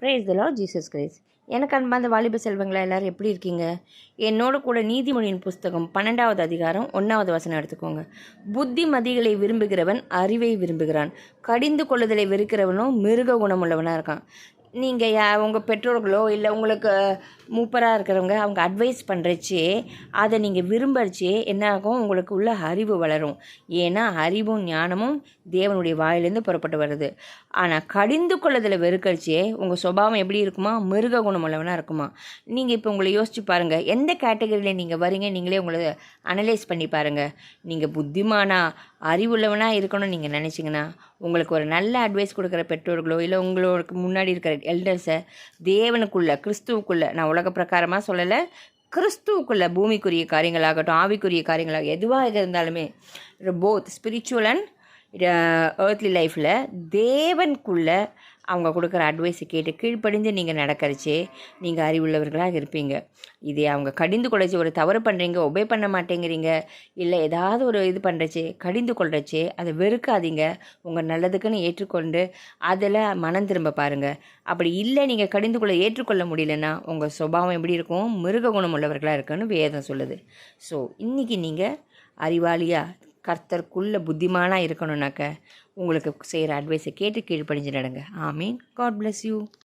Praise the Lord Jesus Christ. எனக்கு அன்பார்ந்த வாலிப செல்வங்களா, எல்லாரும் எப்படி இருக்கீங்க? என்னோட கூட நீதிமொழியின் புஸ்தகம் 12வது அதிகாரம் 1வது வசனம் எடுத்துக்கோங்க. புத்திமதிகளை விரும்புகிறவன் அறிவை விரும்புகிறான், கடிந்து கொள்ளுதலை வெறுக்கிறவனோ மிருக குணமுள்ளவனாக இருக்கான். நீங்கள் உங்கள் பெற்றோர்களோ இல்லை உங்களுக்கு மூப்பராக இருக்கிறவங்க அவங்க அட்வைஸ் பண்ணுறச்சே அதை நீங்கள் விரும்பறச்சே என்ன ஆகும்? உங்களுக்கு உள்ள அறிவு வளரும். ஏன்னா அறிவும் ஞானமும் தேவனுடைய வாயிலேருந்து புறப்பட்டு வருது. ஆனால் கடிந்து கொள்ளுதலை வெறுக்கறச்சே உங்கள் சுபாவம் எப்படி இருக்குமா? மிருக குணமுள்ளவனாக இருக்குமா? நீங்கள் இப்போ உங்களை யோசிச்சு பாருங்கள், எந்த கேட்டகரியில் நீங்கள் வரீங்க? நீங்களே உங்களை அனலைஸ் பண்ணி பாருங்கள். நீங்கள் புத்திமானா அறிவுள்ளவனாக இருக்கணும்னு நீங்கள் நினச்சிங்கன்னா உங்களுக்கு ஒரு நல்ல அட்வைஸ் கொடுக்குற பெற்றோர்களோ இல்லை உங்களுக்கு முன்னாடி இருக்கிற எல்டர்ஸை தேவனுக்குள்ளே கிறிஸ்துவுக்குள்ளே, நான் உலக பிரகாரமாக சொல்லலை, கிறிஸ்துவுக்குள்ளே பூமிக்குரிய காரியங்களாகட்டும் ஆவிக்குரிய காரியங்களாக எதுவாக இருந்தாலுமே போத் ஸ்பிரிச்சுவல் அண்ட் ஏர்த்லி லைஃப்பில் தேவனுக்குள்ளே அவங்க கொடுக்குற அட்வைஸை கேட்டு கீழ்ப்படிஞ்சு நீங்கள் நடக்கிறச்சே நீங்கள் அறிவுள்ளவர்களாக இருப்பீங்க. இதே அவங்க கடிந்து கொள்றச்சு, ஒரு தவறு பண்ணுறீங்க, ஒபே பண்ண மாட்டேங்கிறீங்க, இல்லை ஏதாவது ஒரு இது பண்ணுறச்சே கடிந்து கொள்றச்சே அதை வெறுக்காதீங்க. உங்கள் நல்லதுக்குன்னு ஏற்றுக்கொண்டு அதில் மனம் திரும்ப பாருங்கள். அப்படி இல்லை நீங்கள் கடிந்து கொள்ள ஏற்றுக்கொள்ள முடியலன்னா உங்கள் சுபாவம் எப்படி இருக்கும்? மிருக குணம் உள்ளவர்களாக இருக்குன்னு வேதம் சொல்லுது. ஸோ இன்றைக்கி நீங்கள் அறிவாளியாக கர்த்தருக்குள்ளே புத்திமானாக இருக்கணுன்னாக்க உங்களுக்கு செய்கிற அட்வைஸை கேட்டு கீழ்ப்படிஞ்சு நடங்க. ஆமீன். God bless you.